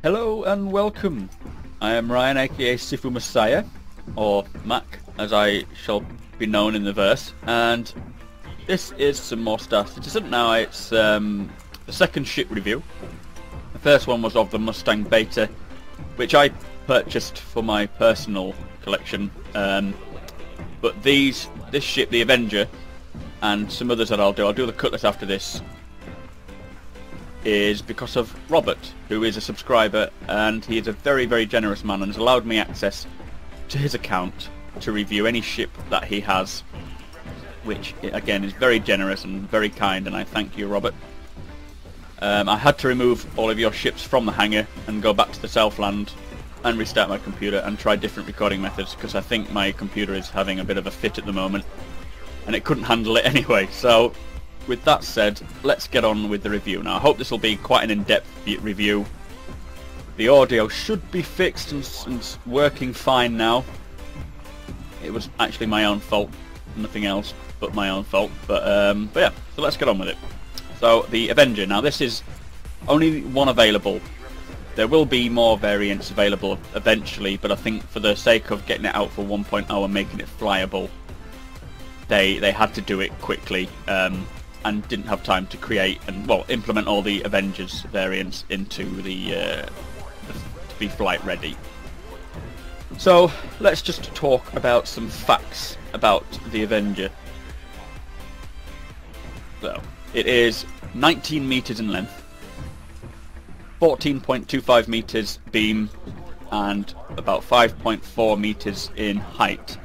Hello and welcome. I am Ryan, aka Sifu Messiah, or Mac, as I shall be known in the verse, and this is some more Star Citizen. Now it's the second ship review. The first one was of the Mustang Beta, which I purchased for my personal collection, but this ship, the Avenger, and some others that I'll do the Cutlass after this, is because of Robert, who is a subscriber, and he is a very, very generous man and has allowed me access to his account to review any ship that he has, which again is very generous and very kind, and I thank you, Robert. I had to remove all of your ships from the hangar and go back to the Southland and restart my computer and try different recording methods, because I think my computer is having a bit of a fit at the moment and it couldn't handle it anyway. So with that said, let's get on with the review. Now I hope this will be quite an in-depth review. The audio should be fixed and working fine now. It was actually my own fault, nothing else but my own fault, but yeah, so let's get on with it. So the Avenger, now this is only one available. There will be more variants available eventually, but I think for the sake of getting it out for 1.0 and making it flyable, they had to do it quickly, and didn't have time to create and, well, implement all the Avengers variants into to be flight ready. So let's just talk about some facts about the Avenger. So it is 19 meters in length, 14.25 meters beam, and about 5.4 meters in height.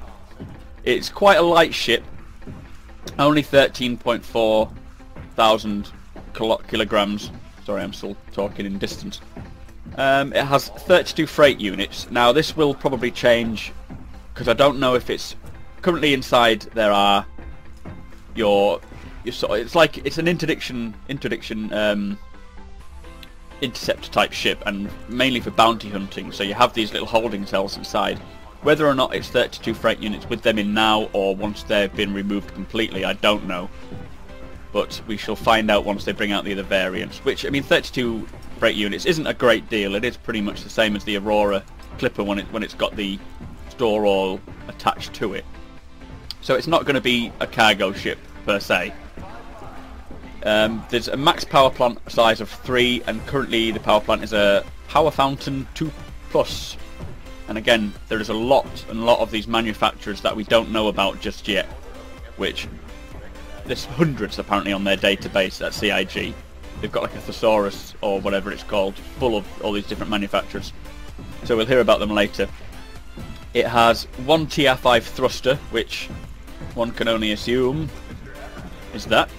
It's quite a light ship, only 13.4 thousand kilograms. Sorry, I'm still talking in distance. It has 32 freight units. Now this will probably change, because I don't know if it's currently inside. There are it's like it's an interdiction interceptor type ship, and mainly for bounty hunting. So you have these little holding cells inside. Whether or not it's 32 freight units with them in now, or once they've been removed completely, I don't know. But we shall find out once they bring out the other variants. Which, I mean, 32 freight units isn't a great deal. It is pretty much the same as the Aurora Clipper when it's got the store all attached to it. So it's not going to be a cargo ship per se. There's a max power plant size of 3, and currently the power plant is a Power Fountain 2+. And again, there is a lot of these manufacturers that we don't know about just yet, which there's hundreds apparently on their database at CIG. They've got like a thesaurus or whatever it's called, full of all these different manufacturers. So we'll hear about them later. It has one TR5 thruster, which one can only assume is that.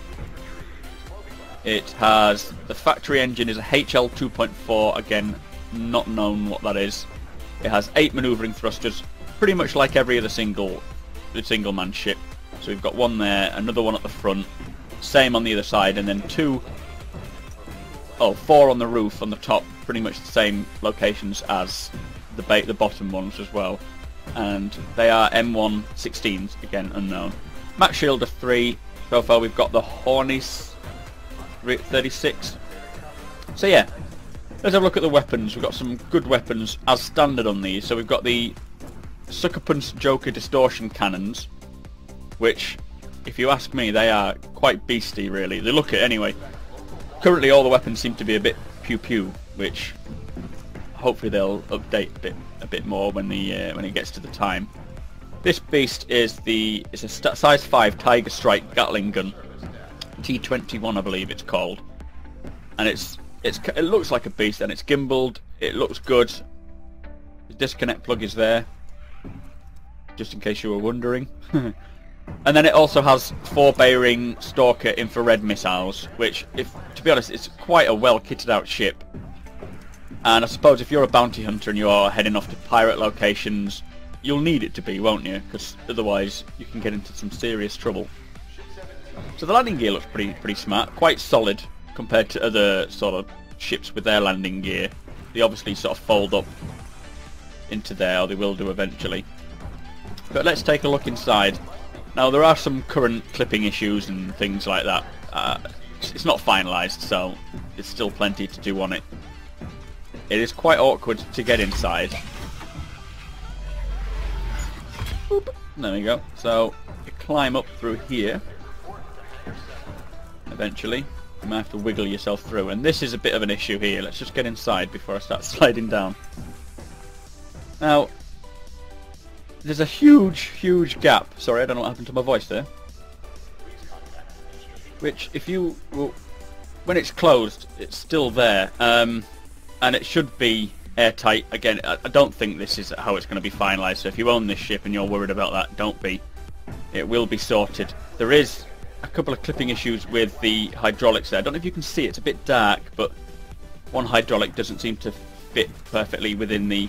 It has the factory engine is a HL 2.4, again, not known what that is. It has 8 manoeuvring thrusters, pretty much like every other single man ship. So we've got one there, another one at the front, same on the other side, and then 4 on the roof, on the top, pretty much the same locations as the bottom ones as well. And they are M116s, again unknown. Max shield of 3. So far we've got the Hornis 36. So yeah. Let's have a look at the weapons. We've got some good weapons as standard on these. So we've got the Sucker Punch Joker distortion cannons, which, if you ask me, they are quite beastly, really. They look it anyway. Currently all the weapons seem to be a bit pew-pew, which hopefully they'll update a bit more when it gets to the time. This beast is it's a size 5 Tiger Strike Gatling gun, T21 I believe it's called, and it looks like a beast, and it's gimbaled. It looks good. The disconnect plug is there, just in case you were wondering. And then it also has 4 Bearing Stalker infrared missiles, which, to be honest, it's quite a well kitted out ship. And I suppose if you're a bounty hunter and you are heading off to pirate locations, you'll need it to be, won't you? Because otherwise you can get into some serious trouble. So the landing gear looks pretty smart, quite solid compared to other sort of ships with their landing gear. They obviously sort of fold up into there, or they will do eventually. But let's take a look inside. Now there are some current clipping issues and things like that. It's not finalised, so there's still plenty to do on it. it is quite awkward to get inside. Boop. There we go. So you climb up through here. Eventually, you might have to wiggle yourself through, and this is a bit of an issue here. Let's just get inside before I start sliding down. Now, there's a huge gap. Sorry, I don't know what happened to my voice there. Which, if you... Well, when it's closed, it's still there. And it should be airtight. Again, I don't think this is how it's going to be finalised. So if you own this ship and you're worried about that, don't be. It will be sorted. There is a couple of clipping issues with the hydraulics there. I don't know if you can see it. It's a bit dark, but one hydraulic doesn't seem to fit perfectly within the...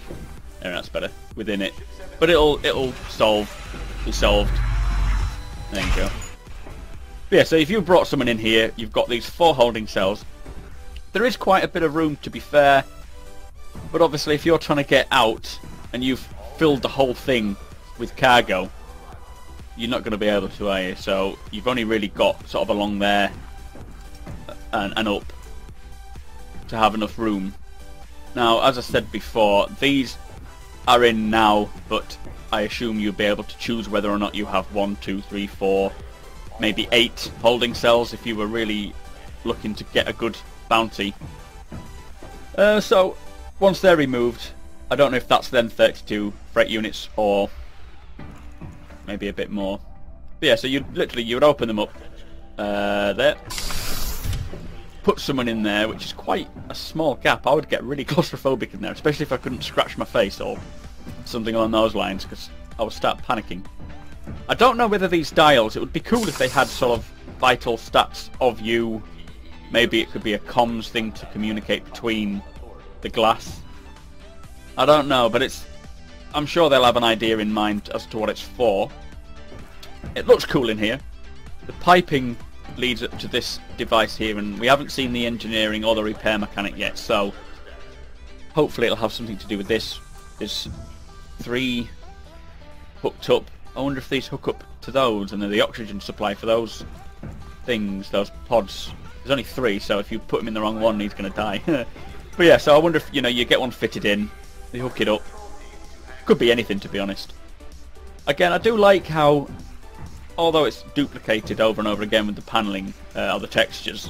Oh, that's better. Within it. But it'll be solved. There you go. But yeah, so if you brought someone in here, you've got these 4 holding cells. There is quite a bit of room, to be fair. But obviously, if you're trying to get out and you've filled the whole thing with cargo, you're not going to be able to, are you? So you've only really got sort of along there and up to have enough room. Now, as I said before, these are in now, but I assume you'll be able to choose whether or not you have 1, 2, 3, 4, maybe 8 holding cells if you were really looking to get a good bounty. So once they're removed, I don't know if that's then 32 freight units or maybe a bit more. But yeah, so you would open them up there, put someone in there, which is quite a small gap. I would get really claustrophobic in there, especially if I couldn't scratch my face or something along those lines, because I would start panicking. I don't know whether these dials, it would be cool if they had sort of vital stats of you. Maybe it could be a comms thing to communicate between the glass. I don't know, but I'm sure they'll have an idea in mind as to what it's for. It looks cool in here. The piping leads up to this device here, and we haven't seen the engineering or the repair mechanic yet, so hopefully it'll have something to do with this. There's 3 hooked up. I wonder if these hook up to those, and then the oxygen supply for those things, those pods. There's only 3, so if you put him in the wrong one, he's going to die. But yeah, so I wonder if, you get one fitted in, they hook it up. Could be anything, to be honest. Again, I do like how, although it's duplicated over and over again with the paneling or the textures,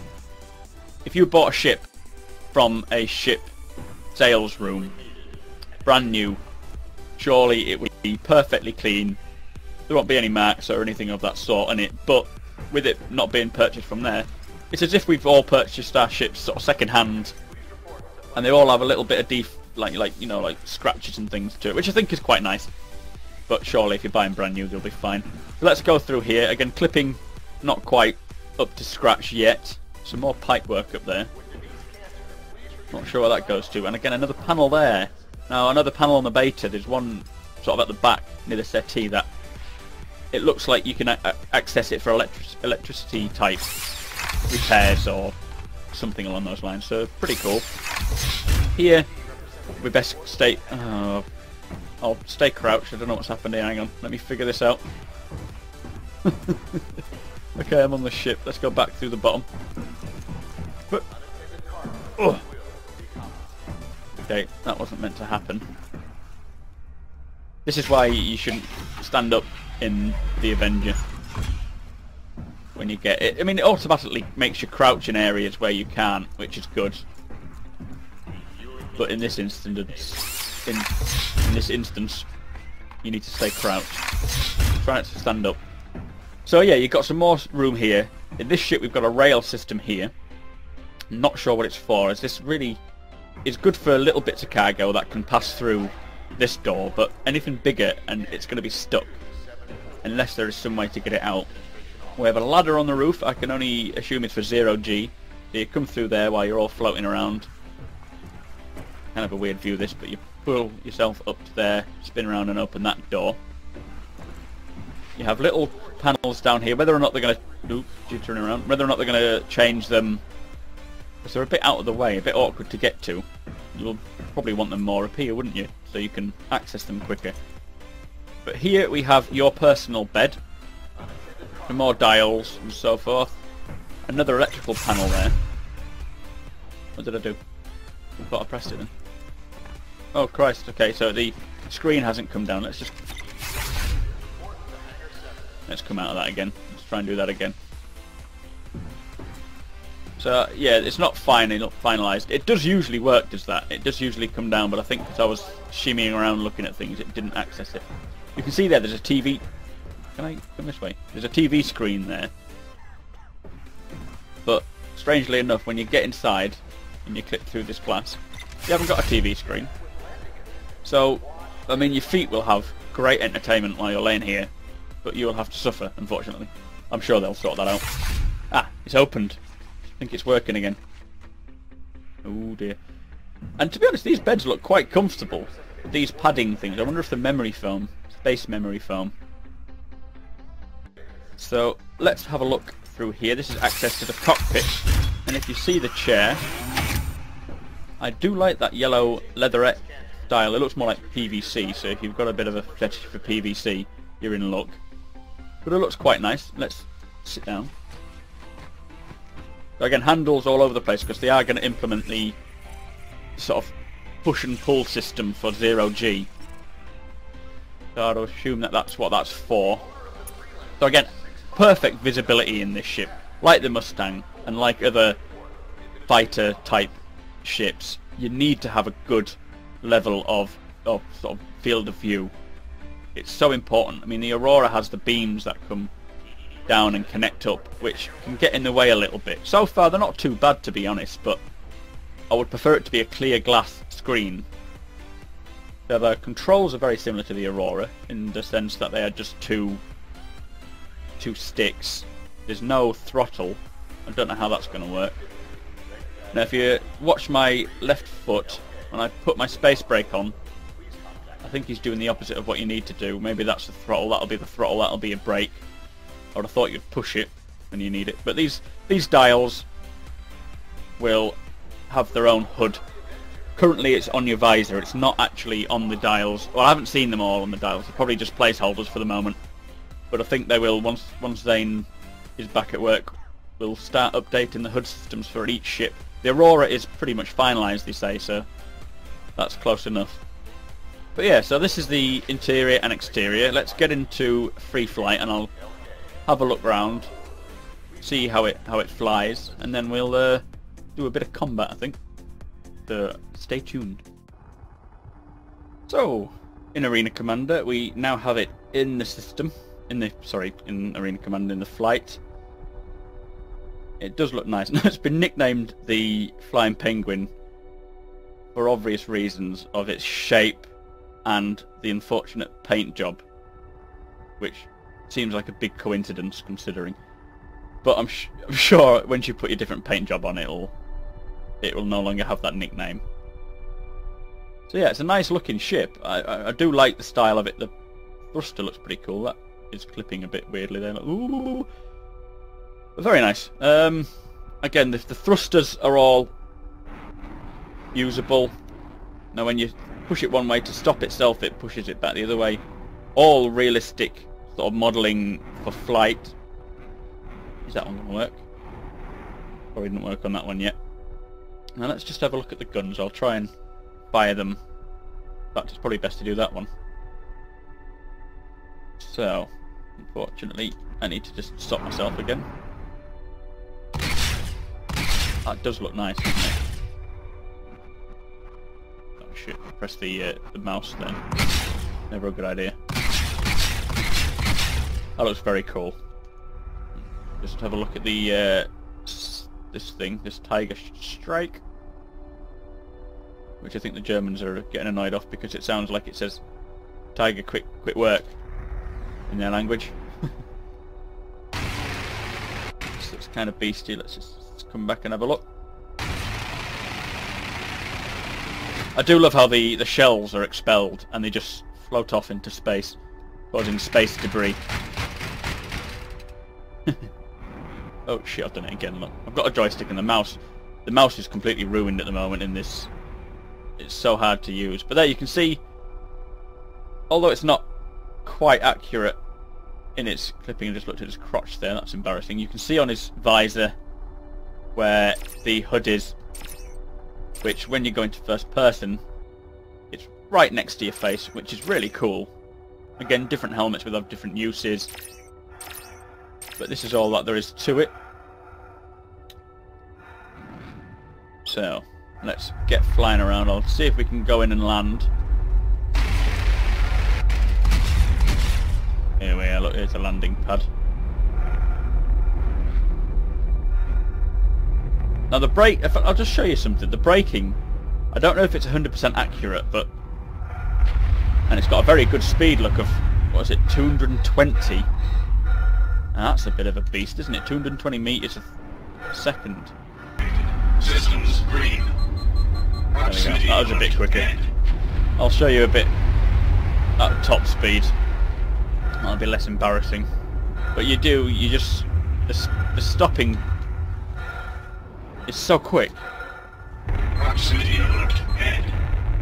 if you bought a ship from a ship sales room, brand new, surely it would be perfectly clean. There won't be any marks or anything of that sort on it, but with it not being purchased from there, it's as if we've all purchased our ships sort of second hand, and they all have a little bit of like scratches and things to it, which I think is quite nice. But surely if you're buying brand new, they'll be fine. So let's go through here. Again, clipping not quite up to scratch yet. Some more pipe work up there. Not sure where that goes to. And again, another panel there. Now, another panel on the beta. There's one sort of at the back near the settee that it looks like you can access it for electricity type repairs or something along those lines. So pretty cool. Here, we best stay... I'll stay crouched. I don't know what's happened here. Hang on. Let me figure this out. Okay, I'm on the ship. Let's go back through the bottom. But, oh. Okay, that wasn't meant to happen. This is why you shouldn't stand up in the Avenger when you get it. I mean, it automatically makes you crouch in areas where you can't, which is good. But in this instance, in this instance, you need to stay crouched. Try not to stand up. So yeah, you've got some more room here. In this ship, we've got a rail system here. Not sure what it's for, as this really is good for little bits of cargo that can pass through this door, but anything bigger and it's going to be stuck unless there is some way to get it out. We have a ladder on the roof. I can only assume it's for 0G. So you come through there while you're all floating around. Kind of a weird view this, but you pull yourself up to there, spin around and open that door. You have little panels down here. Whether or not they're going to turn around, whether or not they're going to change them, because they're a bit out of the way, a bit awkward to get to. You'll probably want them more up here, wouldn't you? So you can access them quicker. But here we have your personal bed, and more dials and so forth. Another electrical panel there. What did I do? I thought I pressed it then. Oh Christ, okay, so the screen hasn't come down. Let's come out of that again. Let's try and do that again. So yeah, it's not finalised. It does usually work, does that? It does usually come down, but I think because I was shimmying around looking at things, it didn't access it. You can see there's a TV. Can I come this way? There's a TV screen there. But strangely enough, when you get inside and you click through this glass, you haven't got a TV screen. So, I mean, your feet will have great entertainment while you're laying here, but you will have to suffer, unfortunately. I'm sure they'll sort that out. Ah, it's opened. I think it's working again. Oh dear. And to be honest, these beds look quite comfortable. These padding things. I wonder if the memory foam, space memory foam. So let's have a look through here. This is access to the cockpit. And if you see the chair, I do like that yellow leatherette style. It looks more like PVC, so if you've got a bit of a fetish for PVC, you're in luck. But it looks quite nice. Let's sit down. So again, handles all over the place because they are going to implement the sort of push and pull system for 0G. So I'd assume that that's what that's for. So again, perfect visibility in this ship. Like the Mustang and like other fighter type ships, you need to have a good level of sort of field of view. It's so important. I mean, the Aurora has the beams that come down and connect up, which can get in the way a little bit. So far they're not too bad, to be honest, but I would prefer it to be a clear glass screen. So the controls are very similar to the Aurora in the sense that they are just two sticks. There's no throttle. I don't know how that's going to work. Now if you watch my left foot, when I put my space brake on, I think he's doing the opposite of what you need to do. Maybe that's the throttle, that'll be the throttle, that'll be a brake. I would have thought you'd push it when you need it. But these dials will have their own HUD. Currently it's on your visor, it's not actually on the dials. Well, I haven't seen them all on the dials, they're probably just placeholders for the moment. But I think they will, once Zane is back at work, we'll start updating the HUD systems for each ship. The Aurora is pretty much finalised, they say, so that's close enough. But yeah, so this is the interior and exterior. Let's get into free flight and I'll have a look round, see how it flies, and then we'll do a bit of combat, I think. So stay tuned. So in Arena Commander, we now have it in the system. In Arena Commander in the flight. It does look nice. It's been nicknamed the Flying Penguin for obvious reasons of its shape and the unfortunate paint job, which seems like a big coincidence considering. But I'm sure once you put your different paint job on, it will no longer have that nickname. So yeah, it's a nice looking ship. I do like the style of it. The thruster looks pretty cool. That is clipping a bit weirdly there. Like, ooh. But very nice. Again, the thrusters are all usable. Now when you push it one way to stop itself, it pushes it back the other way. All realistic sort of modelling for flight. Is that one going to work? Probably didn't work on that one yet. Now let's just have a look at the guns. I'll try and fire them. In fact, it's probably best to do that one. So, unfortunately, I need to just stop myself again. That does look nice, doesn't it? Oh shit, press the mouse then. Never a good idea. That looks very cool. Just have a look at the this Tiger Strike, which I think the Germans are getting annoyed off because it sounds like it says Tiger quit work in their language. So it's kind of beastly. Let's just come back and have a look. I do love how the shells are expelled and they just float off into space, causing space debris. Oh shit, I've done it again, look. I've got a joystick and the mouse is completely ruined at the moment in this. It's so hard to use. But there you can see, although it's not quite accurate in its clipping, I just looked at his crotch there, that's embarrassing. You can see on his visor where the HUD is, which when you go into first person, It's right next to your face, which is really cool. Again, different helmets will have different uses. But this is all that there is to it. So, let's get flying around. I'll see if we can go in and land. Here we are, look, here's the landing pad. Now the brake, I'll just show you something. The braking, I don't know if it's 100% accurate, but... And it's got a very good speed look of, what is it, 220? Now that's a bit of a beast, isn't it? 220 meters a second. Systems green. There we go. That was a bit quicker. I'll show you a bit at top speed. That'll be less embarrassing. But you just... The stopping is so quick. Proximity alert. Head.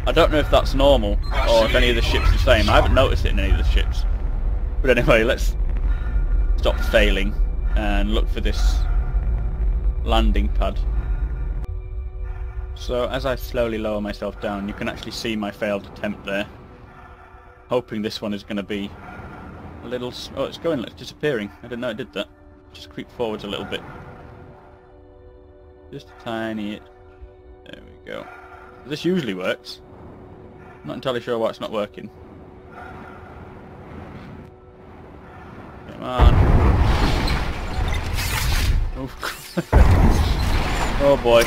I don't know if that's normal, or if any of the ships are the same. I haven't noticed it in any of the ships. But anyway, let's stop failing and look for this landing pad. So as I slowly lower myself down, you can actually see my failed attempt there. Hoping this one is going to be a little... Oh, it's disappearing. I didn't know it did that. Just creep forwards a little bit. Just a tiny... There we go. This usually works. I'm not entirely sure why it's not working. Come on. Oh boy.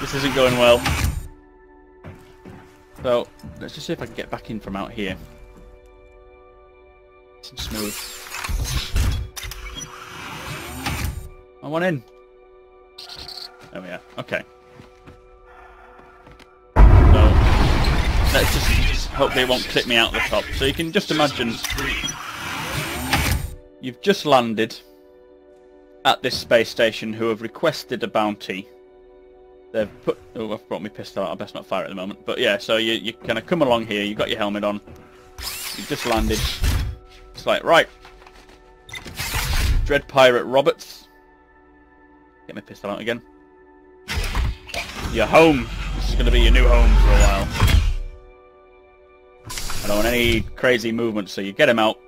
This isn't going well. So, let's just see if I can get back in from out here. Nice and smooth. I want in. There we are. Okay. So, let's just hopefully it won't clip me out the top. So you can just imagine you've just landed at this space station who have requested a bounty. They've put... Oh, I've brought my pistol out. I best not fire at the moment. But yeah, so you kind of come along here. You've got your helmet on. You've just landed. It's like, right. Dread Pirate Roberts. Get my pistol out again. You're home. This is going to be your new home for a while. I don't want any crazy movement, so you get him out.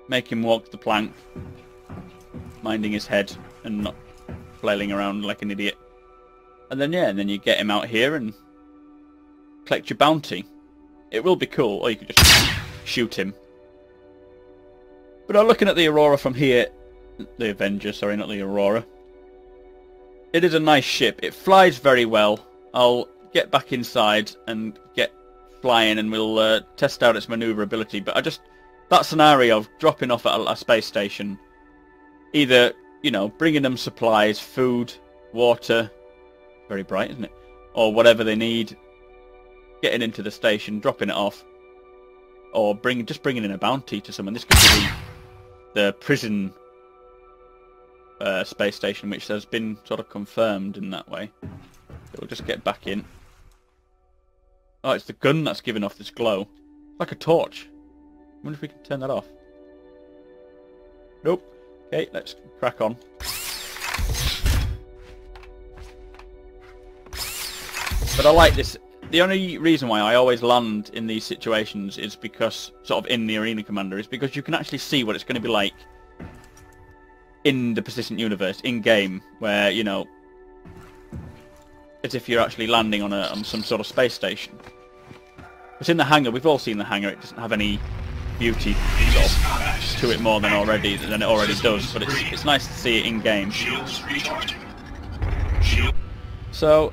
Make him walk the plank. Minding his head and not flailing around like an idiot. And then, yeah, and then you get him out here and collect your bounty. It will be cool, or you could just shoot him. But I'm looking at the Aurora from here. The Avenger, sorry, not the Aurora. It is a nice ship. It flies very well. I'll get back inside and get flying and we'll test out its maneuverability. But I just... That scenario of dropping off at a space station, either, you know, bringing them supplies, food, water... Very bright, isn't it? Or whatever they need. Getting into the station, dropping it off. Or just bringing in a bounty to someone. This could be the prison space station, which has been sort of confirmed in that way. So we'll just get back in. Oh, it's the gun that's giving off this glow. Like a torch. I wonder if we can turn that off. Nope. Okay, let's crack on. But I like this. The only reason why I always land in these situations is because, sort of in the Arena Commander, is because you can actually see what it's going to be like in the persistent universe, in-game, where, you know, as if you're actually landing on some sort of space station. But in the hangar, we've all seen the hangar, it doesn't have any beauty sort of to it more than it already does, but it's nice to see it in-game. So...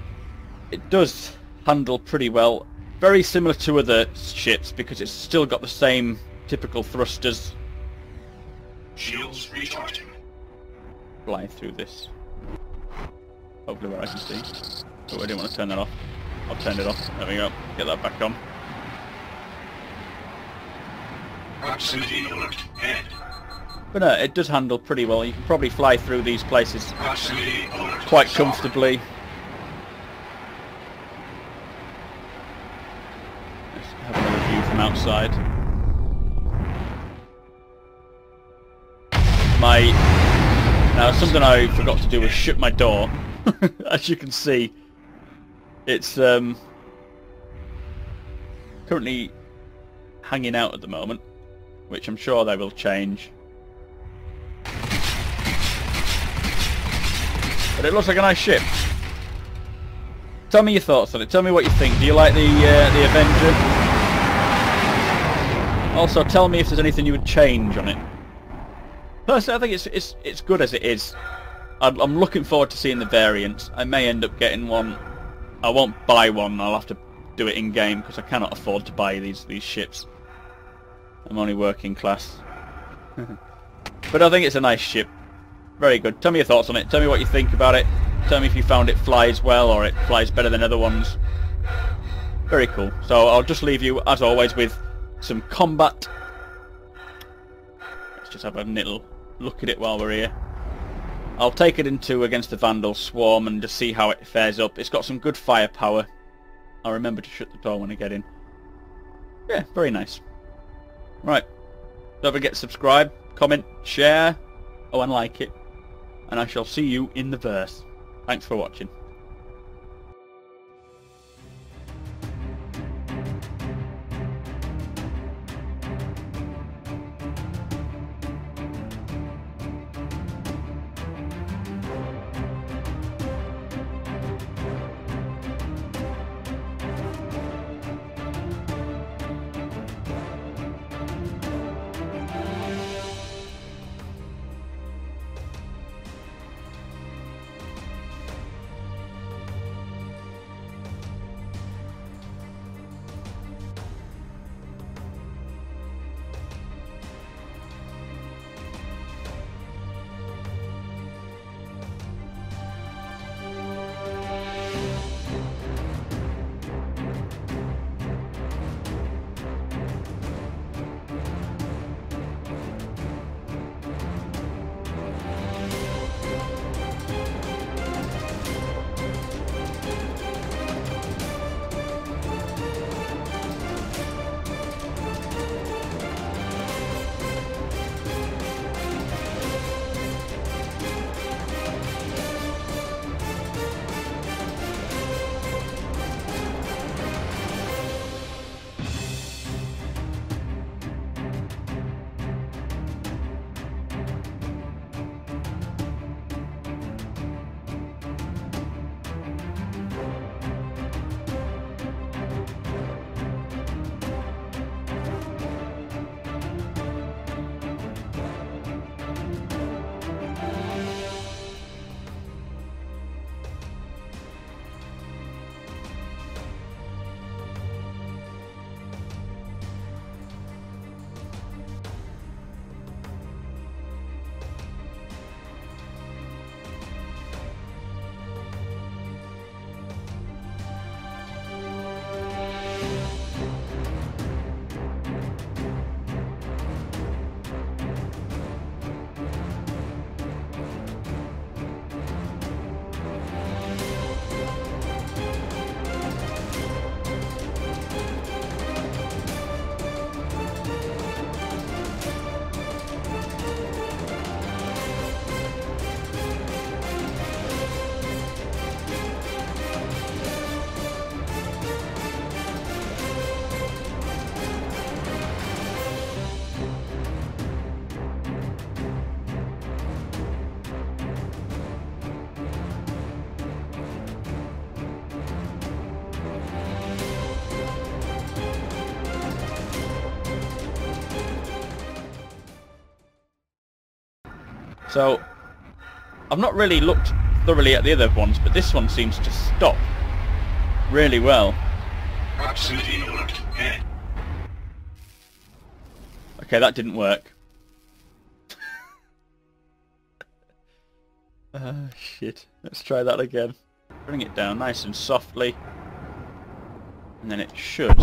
It does handle pretty well. Very similar to other ships because it's still got the same typical thrusters. Shields recharging. Fly through this. Hopefully where I can see. Oh, I didn't want to turn that off. I've turned it off. There we go. Get that back on. Proximity alert. Head. But no, it does handle pretty well. You can probably fly through these places quite comfortably. Have another view from outside. Now something I forgot to do was shut my door. As you can see, it's currently hanging out at the moment, which I'm sure they will change. But it looks like a nice ship. Tell me your thoughts on it. Tell me what you think. Do you like the Avenger? Also, tell me if there's anything you would change on it. Personally, I think it's good as it is. I'm looking forward to seeing the variants. I may end up getting one. I won't buy one. I'll have to do it in game because I cannot afford to buy these ships. I'm only working class. But I think it's a nice ship. Very good. Tell me your thoughts on it. Tell me what you think about it. Tell me if you found it flies well or it flies better than other ones. Very cool. So I'll just leave you, as always, with some combat. Let's just have a little look at it while we're here. I'll take it into against the Vandal Swarm and just see how it fares up. It's got some good firepower. I'll remember to shut the door when I get in. Yeah, very nice. Right. Don't forget to subscribe, comment, share, and like it. And I shall see you in the verse. Thanks for watching. So, I've not really looked thoroughly at the other ones, but this one seems to stop really well. Proximity alert. Head. Okay, that didn't work. Shit. Let's try that again. Bring it down nice and softly. And then it should.